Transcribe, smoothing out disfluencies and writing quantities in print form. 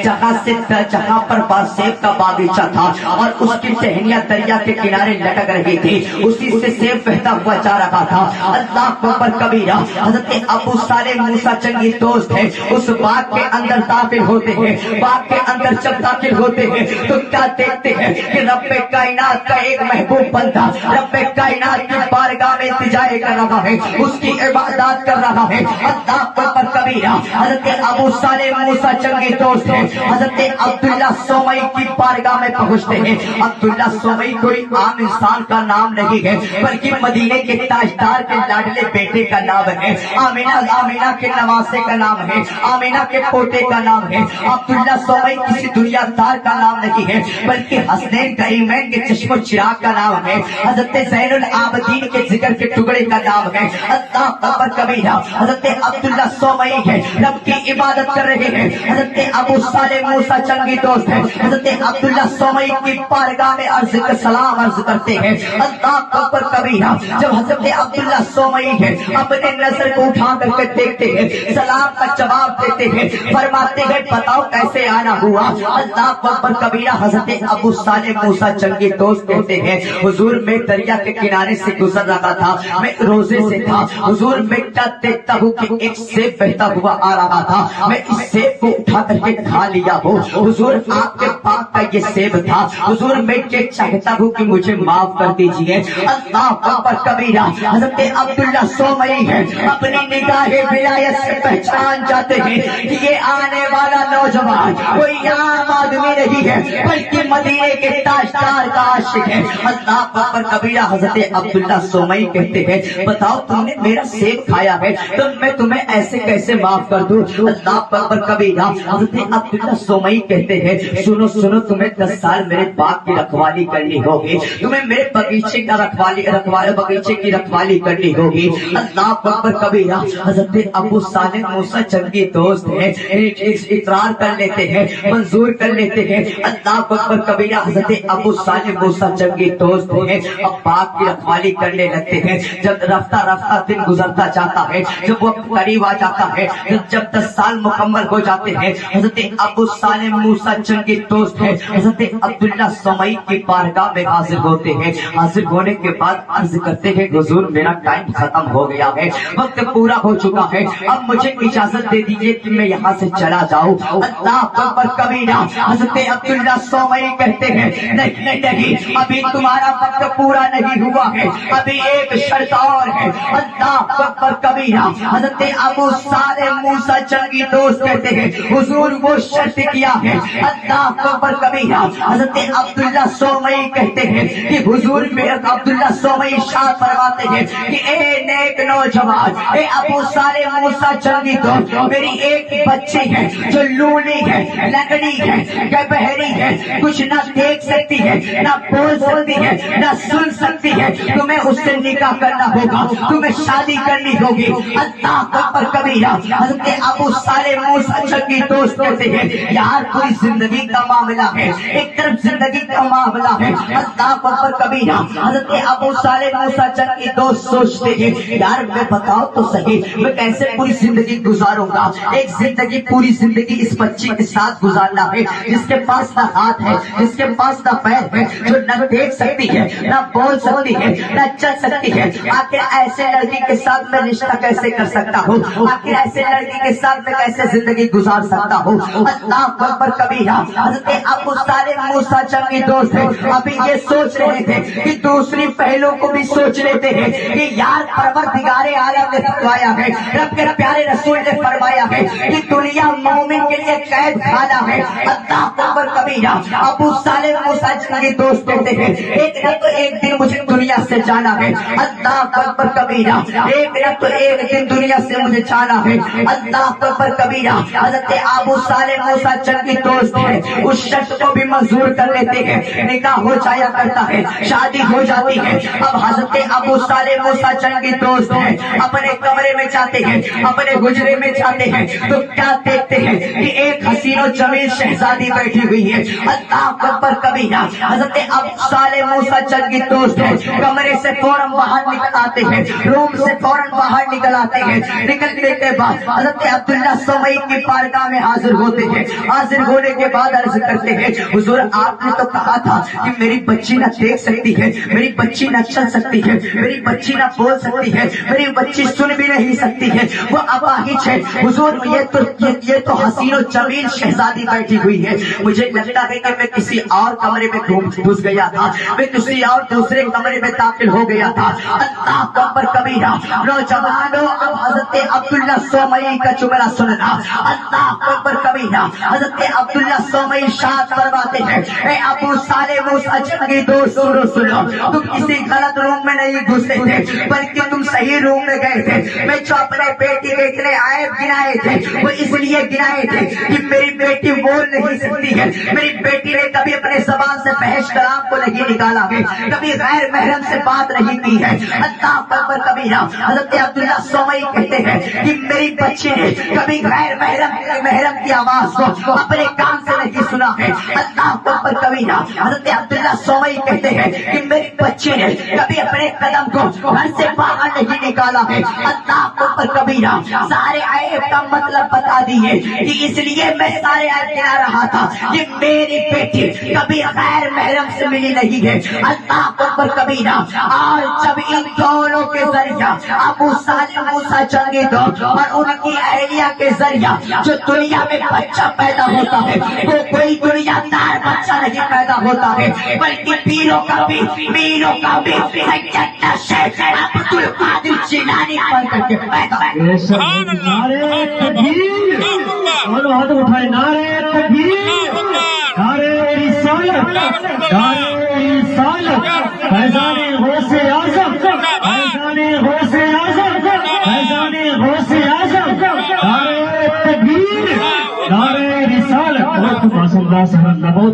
جہاں پر سیب کا باغیچہ تھا اور اس کی ٹہنیاں دریا کے کنارے لٹک رہی تھی، اسی سے سیب بہتا ہوا جا رہا تھا۔ اللہ اکبر کبیرہ، حضرت ابو صالح موسیٰ چنگی دوست ہے، اس باغ کے اندر داخل ہوتے ہیں۔ باغ کے اندر جب داخل ہوتے ہیں تو کیا دیکھتے ہیں کہ رب کائنات کا ایک محبوب بندہ رب کائنات کی بارگاہ میں التجا کر رہا ہے، اس کی عبادات کر رہا ہے۔ اللہ اکبر کبیرہ، حضرت ابو صالح موسیٰ چنگی دوست ہے، حضرت عبداللہ سومئی کی بارگاہ میں پہنچتے ہیں۔ عبداللہ سومئی کوئی عام انسان کا نام نہیں ہے، بلکہ مدینے کے تاجدار کے لاڈلے بیٹے کا نام ہے۔ آمینہ کے نواسے کا نام ہے، آمینہ کے پوتے کا نام ہے۔ عبداللہ سومئی کسی دنیا دار کا نام نہیں ہے، بلکہ حسنین کریمین کے چشم و چراغ کا نام ہے، حضرت زین العابدین کے ذکر کے ٹکڑے کا نام ہے۔ اللہ اکبر کبیرہ، حضرت عبداللہ سومئی ہے، رب کی عبادت کر رہے ہیں۔ حضرت ابو صالح موسیٰ چنگی دوست ہے، حضرت عبداللہ سومئی کی بارگاہ میں سلام عرض کرتے ہیں۔ اللہ اکبر کبیرہ، جب حضرت عبداللہ سومئی ہے اپنے نظر کو اٹھا کر کے دیکھتے ہیں، سلام کا جواب دیتے ہیں، فرماتے ہیں بتاؤ کیسے آنا ہوا؟ اللہ اکبر کبیرہ، حضرت ابو صالح موسیٰ چنگی دوست کہتے ہیں حضور میں دریا کے کنارے سے گزر رہا تھا، میں روزے سے تھا، حضور میں کیا دیکھتا ہوں کہ ایک سیب بہتا ہوا آ رہا تھا، میں اس سیب کو اٹھا کر کے کھا لیا ہوں۔ حضور آپ کے باغ کا یہ سیب تھا، حضور میں یہ چاہتا ہوں کہ مجھے معاف کر دیجئے۔ اللہ اکبر کبیرہ، حضرت عبداللہ سومئی ہے اپنی نگاہ ولایت سے پہچان جاتے ہیں کہ یہ آنے والا نوجوان کوئی عام آدمی نہیں ہے، بلکہ مدینے کے تاجدار کا عاشق ہے۔ اللہ اکبر کبیرہ، حضرت عبداللہ سومئی کہتے ہیں بتاؤ تم نے میرا سیب کھایا ہے تو میں تمہیں ایسے کیسے معاف کر دوں؟ اللہ اکبر کبیرہ، حضرت عبداللہ سومئی کہتے ہیں سنو سنو، تمہیں 10 سال میرے باغ کی رکھوالی کرنی ہوگی، تمہیں میرے بغیچے کی رکھوالی کرنی ہوگی۔ اللہ اکبر کبیرہ، حضرت ابو صالح موسیٰ چنگی دوست ہے، اقرار کر لیتے ہیں، منظور کر لیتے ہیں۔ اللہ اکبر کبیرہ، حضرت ابو صالح موسیٰ چنگی دوست ہے، اب باغ کی رکھوالی کرنے لگتے ہیں۔ جب رفتہ رفتہ دن گزرتا جاتا ہے، جب وقت قریب آ جاتا ہے، جب 10 سال مکمل ہو جاتے ہیں، حضرت ابو صالح موسیٰ چنگی دوست ہے حضرت عبداللہ سومئی کی بارگاہ میں حاضر ہوتے ہیں۔ حاضر ہونے کے بعد عرض کرتے ہیں حضور میرا ٹائم ختم ہو گیا ہے، وقت پورا ہو چکا ہے، اب مجھے اجازت دے دیجیے کہ میں یہاں سے چلا جاؤں۔ اللہ اکبر کبیرہ، حضرت عبداللہ سومئی کہتے ہیں نہیں نہیں، ابھی تمہارا وقت پورا نہیں ہوا ہے، ابھی ایک شرط اور ہے۔ اللہ اکبر کبیرہ، حضرت ابو صالح موسیٰ چنگی دوست کہتے ہیں حضور وہ شرط کیا ہے؟ اللہ اکبر کبیرہ، حضرت عبداللہ سومئی کہتے ہیں کہ حضور میرا عبداللہ سومئی ارشاد فرماتے ہیں کہ اے نیک نوجوان، اے ابو صالح موسیٰ چنگی دوست، میری ایک بچی ہے جو لونی ہے، لنگڑی ہے، بہری ہے، کچھ نہ دیکھ سکتی ہے، نہ بول سکتی ہے، نہ سن سکتی ہے، تمہیں اس سے نکاح کرنا ہوگا، تمہیں شادی کرنی ہوگی۔ اللہ اکبر کبیرہ، حضرت ابو صالح موسیٰ چنگی دوست کہتے ہیں یار کوئی زندگی کا معاملہ ہے، ایک طرف زندگی کا معاملہ ہے۔ اللہ اکبر کبیرہ، حضرت ابو صالح موسیٰ چنگی دوست سوچتے ہیں یار میں بتاؤ تو صحیح میں کیسے پوری زندگی گزاروں گا؟ ایک زندگی پوری زندگی اس بچی کے ساتھ گزارنا ہے جس کے پاس نہ ہاتھ ہے، جس کے پاس نہ پیر ہے، جو نہ دیکھ سکتی ہے، نہ بول سکتی ہے، نہ چل سکتی ہے۔ آخر ایسے لڑکی کے ساتھ میں رشتہ کیسے کر سکتا ہوں؟ آخر ایسے لڑکی کے ساتھ میں کیسے زندگی گزار سکتا ہوں؟ اللہ اکبر کبیرہ، حضرت ابو صالح موسیٰ چنگی دوست ہے ابھی یہ سوچ رہے تھے کہ دوسری پہلو کو بھی سوچ لیتے ہیں کہ یار پروردگار عالم نے فرمایا ہے، رب کے پیارے رسول نے فرمایا ہے کہ دنیا مومن کے لیے قید خانہ ہے۔ اللہ اکبر کبیرہ، ابو صالح موسیٰ چنگی دوست کہتے ہیں ایک نہ تو ایک دن مجھے دنیا سے جانا ہے۔ اللہ اکبر کبیرہ، ایک نہ تو ایک دن دنیا سے مجھے جانا ہے۔ اللہ اکبر کبیرہ، حضرت ابو صالح موسیٰ چنگی دوست ہے اس شرط کو بھی منظور کر لیتے ہیں، نکاح ہو جایا کرتا ہے، شادی ہو جاتی ہے۔ اب حضرت ابو صالح موسیٰ چنگی دوست ہے اپنے کمرے میں جاتے ہیں، اپنے حجرے میں جاتے ہیں تو کیا دیکھتے ہیں کہ ایک حسین و جمیل شہزادی بیٹھی ہوئی ہے۔ اللہ اکبر کبیرہ، حضرت ابو صالح موسیٰ چنگی دوست ہے کمرے سے فوراً باہر نکل آتے ہیں، روم سے فوراً باہر نکل آتے ہیں۔ نکلنے کے بعد حضرت عبداللہ سومئی کی بارگاہ میں حاضر ہوتے ہیں. حاضر ہونے کے بعد عرض کرتے ہیں حضور آپ نے تو کہا تھا کہ میری بچی نہ دیکھ سکتی ہے, میری بچی نہ چل سکتی ہے, میری بچی نہ بول سکتی ہے, میری بچی سن بھی نہیں سکتی ہے, وہ اپاہج ہے. حضور یہ تو حسین و جمیل شہزادی بیٹھی ہوئی ہے, مجھے لگتا ہے کہ میں کسی اور کمرے میں گھس گیا تھا, میں کسی اور دوسرے کمرے میں داخل ہو گیا تھا. اللہ اکبر کبیرہ. نوجوانوں اب حضرت عبداللہ سومئی کا جملہ سننا. اللہ اکبر کبیرہ. حضرت عبداللہ سومئی شاد فرماتے ہیں اے ابو صالح موسیٰ جنگی دوست سنو, تم کسی غلط روم میں نہیں گھسے تھے بلکہ تم صحیح روم میں گئے تھے. میں جو اپنے بیٹی کے اتنے عیب گنائے تھے وہ اس لیے گنائے تھے کہ میری بیٹی بول نہیں سکتی ہے, میری بیٹی نے کبھی اپنے زبان سے فحش کلام کو نہیں نکالا ہے, کبھی غیر محرم سے بات نہیں کی ہے. اللہ اکبر کبیرہ. حضرت عبداللہ سومئی کہتے ہیں کہ میری بچی نے کبھی غیر محرم کی آواز کو اپنے کان سے نہیں سنا ہے. اللہ اکبر کبیرہ. حضرت عبداللہ سومئی کہتے ہیں کہ میری بچی نے کبھی اپنے قدم کو گھر سے باہر نہیں نکالا ہے. اللہ اکبر کبیرہ. سارے عیب کا مطلب بتا دیے کہ اس لیے میں سارے عیب گنا رہا تھا کہ میری بیٹی کبھی غیر محرم سے ملی نہیں ہے. اللہ اکبر کبیرہ. اور جب ان دونوں کے ذریعہ ابو صالح موسیٰ جنگی دوست اور ان کی اہلیہ کے ذریعہ جو دنیا میں بچہ پیدا ہوتا ہے وہ کوئی دنیا دار بچہ نہیں پیدا ہوتا ہے بلکہ پیروں کا بھی سیدنا شیخ عبد القادر جیلانی پڑھ کر کے پیدا ہے. نعرے تکبیر. دونوں ہاتھ اٹھائے. نعرے تکبیر. نعرے رسالت. نعرے رسالت. فیضان غوث اعظم. فیضان غوث اعظم. فیضان غوث اعظم. نعرے تکبیر. نعرے رسالت. بہت